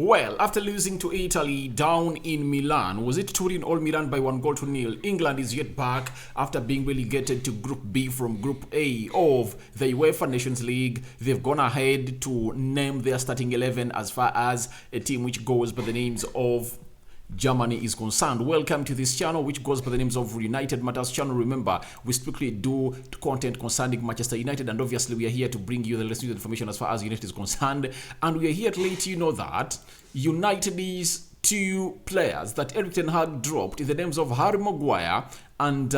Well, after losing to Italy down in Milan, was it Turin or Milan by 1-0? England is yet back after being relegated to Group B from Group A of the UEFA Nations League. They've gone ahead to name their starting 11 as far as a team which goes by the names of Germany is concerned. Welcome to this channel which goes by the names of United Matters channel. Remember, we strictly do content concerning Manchester United, and obviously we are here to bring you the latest information as far as United is concerned, and we are here to let you know that United's two players that Erik ten Hag dropped in the names of Harry Maguire and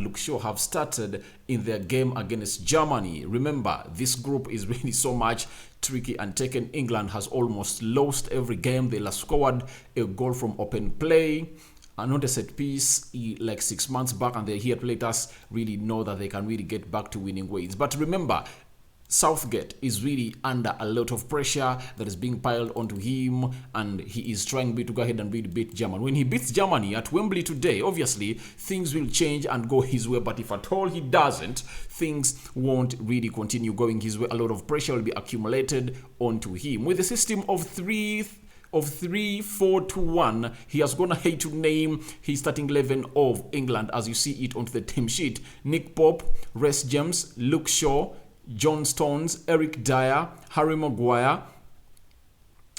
Luke Shaw have started in their game against Germany. Remember, this group is really so much tricky and taken. England has almost lost every game. They last scored a goal from open play and not a set piece like 6 months back, and they're here to let us really know that they can really get back to winning ways. But remember, Southgate is really under a lot of pressure that is being piled onto him, and he is trying to go ahead and really beat Germany. When he beats Germany at Wembley today, obviously things will change and go his way, but if at all he doesn't, things won't really continue going his way. A lot of pressure will be accumulated onto him. With a system of 3-4-2-1, he has gone ahead to name his starting 11 of England as you see it onto the team sheet. Nick Pope, Reece James, Luke Shaw, John Stones, Eric Dyer, Harry Maguire,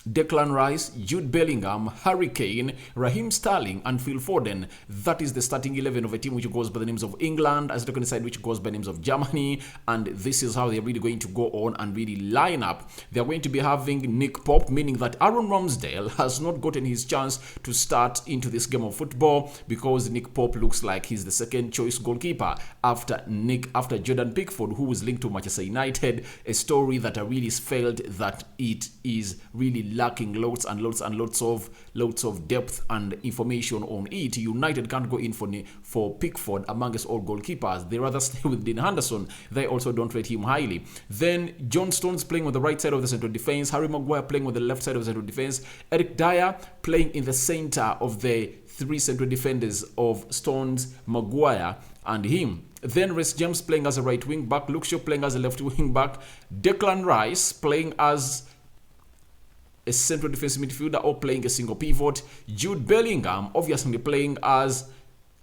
Declan Rice, Jude Bellingham, Harry Kane, Raheem Sterling, and Phil Foden. That is the starting 11 of a team which goes by the names of England, as the second side which goes by the names of Germany, and this is how they're really going to go on and really line up. They're going to be having Nick Pope, meaning that Aaron Ramsdale has not gotten his chance to start into this game of football because Nick Pope looks like he's the second choice goalkeeper after Jordan Pickford, who is linked to Manchester United, a story that I really felt that it is really lacking loads of depth and information on it. United can't go in for Pickford amongst all goalkeepers. They rather stay with Dean Henderson. They also don't rate him highly. Then John Stones playing on the right side of the central defense, Harry Maguire playing on the left side of the central defense, Eric Dyer playing in the center of the three central defenders of Stones, Maguire, and him. Then Reece James playing as a right wing back, Luke Shaw playing as a left wing back, Declan Rice playing as a central defensive midfielder or playing a single pivot, Jude Bellingham obviously playing as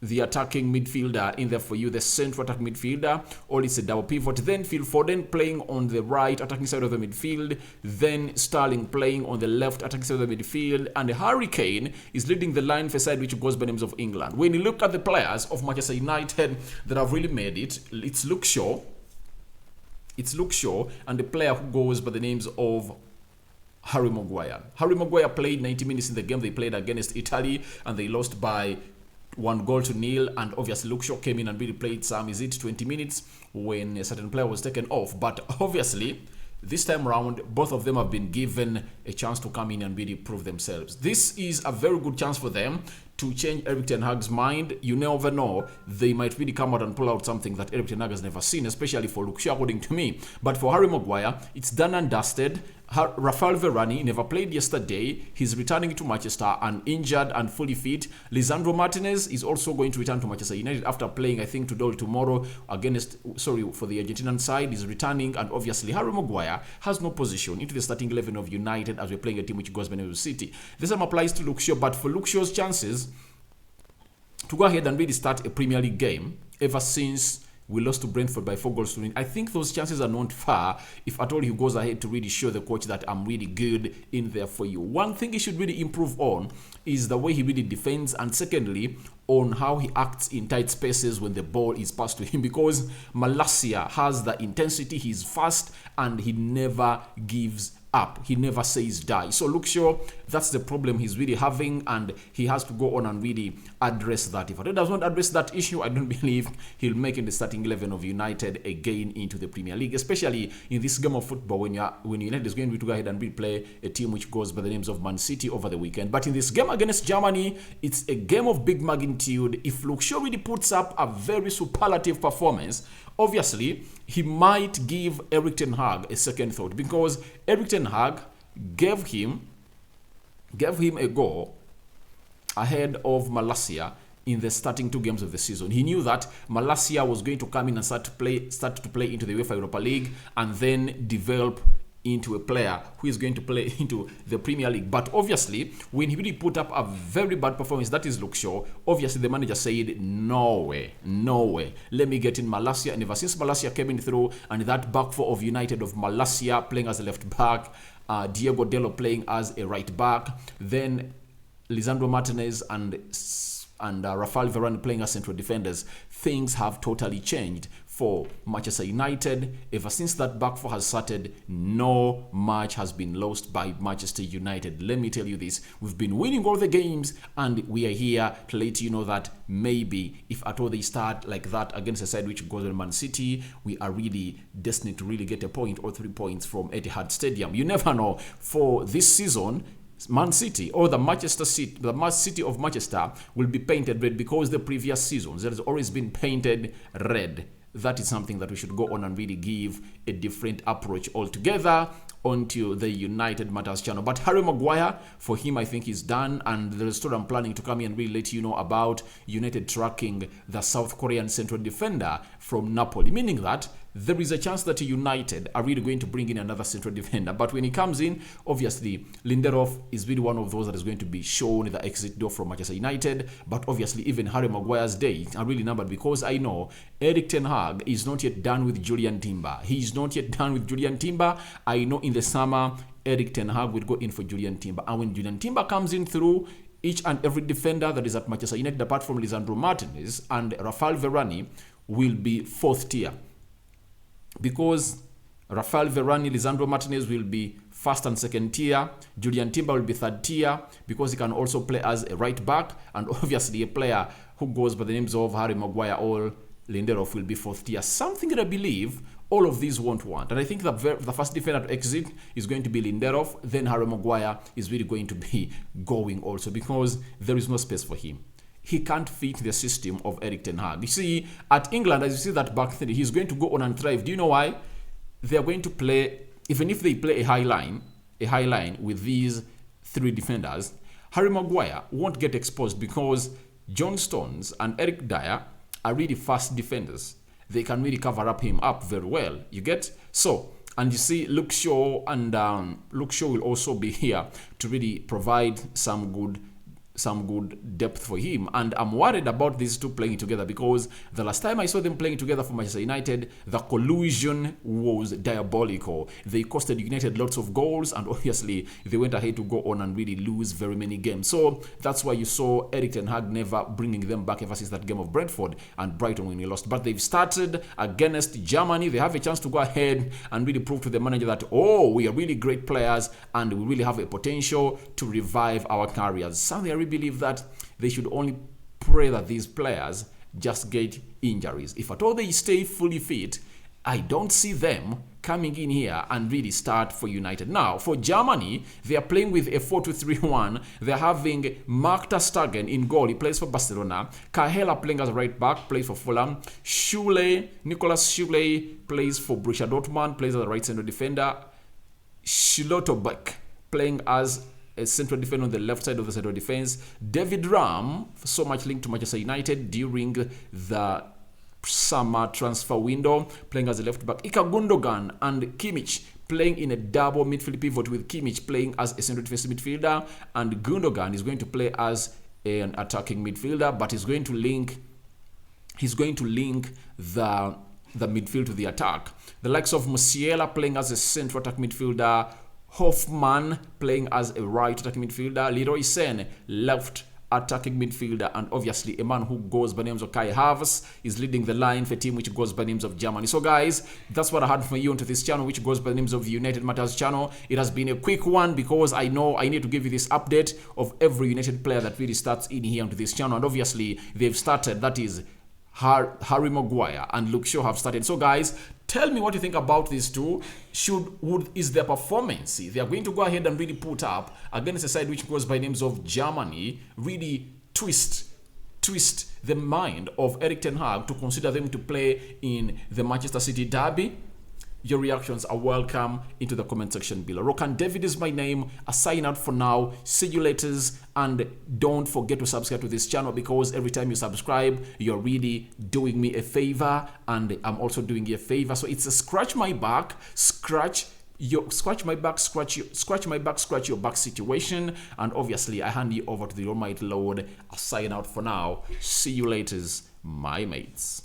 the attacking midfielder in there for you, the central attack midfielder, or it's a double pivot. Then Phil Foden playing on the right attacking side of the midfield, then Sterling playing on the left attacking side of the midfield, and Harry Kane is leading the line for side which goes by the names of England. When you look at the players of Manchester United that have really made it, it's Luke Shaw, and the player who goes by the names of Harry Maguire. Harry Maguire played 90 minutes in the game they played against Italy, and they lost by 1-0, and obviously Luke Shaw came in and really played some, 20 minutes when a certain player was taken off. But obviously this time around, both of them have been given a chance to come in and really prove themselves. This is a very good chance for them to change Erik ten Hag's mind. You never know, they might really come out and pull out something that Erik ten Hag has never seen, especially for Luke Shaw, according to me. But for Harry Maguire, it's done and dusted. Rafael Varane never played yesterday. He's returning to Manchester and injured and fully fit. Lisandro Martinez is also going to return to Manchester United after playing, I think, tomorrow for the Argentinian side. He's returning, and obviously Harry Maguire has no position into the starting 11 of United as we're playing a team which goes by the name of City. The same applies to Luke Shaw, but for Luke Shaw's chances to go ahead and really start a Premier League game ever since we lost to Brentford by 4-0, I think those chances are not far if at all he goes ahead to really show the coach that I'm really good in there for you. One thing he should really improve on is the way he really defends, and secondly, on how he acts in tight spaces when the ball is passed to him, because Malacia has the intensity, he's fast, and he never gives up. He never says die. So Luke Shaw, that's the problem he's really having, and he has to go on and really address that. If he does not address that issue, I don't believe he'll make it the starting 11 of United again into the Premier League, especially in this game of football when United is going to go ahead and replay a team which goes by the names of Man City over the weekend. But in this game against Germany, it's a game of big magnitude. If Luke Shaw really puts up a very superlative performance, obviously he might give Erik ten Hag a second thought, because Erik ten Hag gave him a go ahead of Malacia in the starting 2 games of the season. He knew that Malacia was going to come in and start to play into the UEFA Europa League and then develop into a player who is going to play into the Premier League. But obviously, when he really put up a very bad performance, that is Luke Shaw, obviously the manager said, no way, let me get in Malacia. And ever since Malacia came in through, and that back four of United of Malacia playing as a left back, Diego Dello playing as a right back, then Lisandro Martinez and Rafael Varane playing as central defenders, things have totally changed for Manchester United. Ever since that back four has started, no match has been lost by Manchester United. Let me tell you this, we've been winning all the games, and we are here to let you know that maybe if at all they start like that against a side which goes to Man City, we are really destined to really get a point or 3 points from Etihad Stadium. You never know. For this season, Man City or the city of Manchester will be painted red, because the previous seasons there has always been painted red. That is something that we should go on and really give a different approach altogether onto the United Matters channel. But Harry Maguire, for him, I think he's done, and the story I'm planning to come here and really let you know about United tracking the South Korean central defender from Napoli, meaning that there is a chance that United are really going to bring in another central defender. But when he comes in, obviously, Lindelof is really one of those that is going to be shown the exit door from Manchester United. But obviously, even Harry Maguire's days are really numbered, because I know Erik ten Hag is not yet done with Julian Timber. He is not yet done with Julian Timber. I know in the summer, Erik ten Hag will go in for Julian Timber. And when Julian Timber comes in through, each and every defender that is at Manchester United, apart from Lisandro Martinez and Rafael Varane, will be 4th tier. Because Rafael Varane, Lisandro Martinez will be 1st and 2nd tier. Julian Timber will be 3rd tier, because he can also play as a right back. And obviously a player who goes by the names of Harry Maguire or Lindelof will be 4th tier. Something that I believe all of these won't want. And I think the first defender to exit is going to be Lindelof. Then Harry Maguire is really going to be going also, because there is no space for him. He can't fit the system of Erik ten Hag. You see, at England, as you see that back three, he's going to go on and thrive. Do you know why? They are going to play, even if they play a high line with these 3 defenders, Harry Maguire won't get exposed, because John Stones and Eric Dyer are really fast defenders. They can really cover him up very well. You get? So, and you see, Luke Shaw will also be here to really provide some good depth for him. And I'm worried about these two playing together, because the last time I saw them playing together for Manchester United, the collusion was diabolical. They costed United lots of goals, and obviously they went ahead to go on and really lose very many games. So that's why you saw Erik ten Hag never bringing them back ever since that game of Brentford and Brighton when he lost. But they've started against Germany. They have a chance to go ahead and really prove to the manager that, oh, we are really great players and we really have a potential to revive our careers. Something I really believe that they should only pray that these players just get injuries. If at all they stay fully fit, I don't see them coming in here and really start for United. Now, for Germany, they are playing with a 4-2-3-1. They're having Mark ter Stegen in goal. He plays for Barcelona. Kahela playing as a right back, plays for Fulham. Nicolas Schule plays for Borussia Dortmund, plays as a right center defender. Schlotterbeck playing as a central defender on the left side of the central defense. David Ram, so much linked to Manchester United during the summer transfer window, playing as a left back. Ilkay Gundogan and Kimmich playing in a double midfield pivot, with Kimmich playing as a central defensive midfielder, and Gundogan is going to play as an attacking midfielder, but he's going to link the midfield to the attack. The likes of Musiala playing as a central attack midfielder, Hoffman playing as a right attacking midfielder, Leroy Sane left attacking midfielder, and obviously a man who goes by names of Kai Havertz is leading the line for a team which goes by names of Germany. So guys, that's what I had for you onto this channel, which goes by the names of United Matters channel. It has been a quick one, because I know I need to give you this update of every United player that really starts in here onto this channel, and obviously they've started. That is Harry Maguire and Luke Shaw have started. So guys, tell me what you think about these two. Is their performance they are going to go ahead and really put up against a side which goes by names of Germany really twist the mind of Erik ten Hag to consider them to play in the Manchester City derby? Your reactions are welcome into the comment section below. Rokan David is my name. I sign out for now. See you later. And don't forget to subscribe to this channel, because every time you subscribe, you're really doing me a favor, and I'm also doing you a favor. So it's a scratch my back, scratch my back, scratch your back situation. And obviously I hand you over to the Almighty Lord. I sign out for now. See you later, my mates.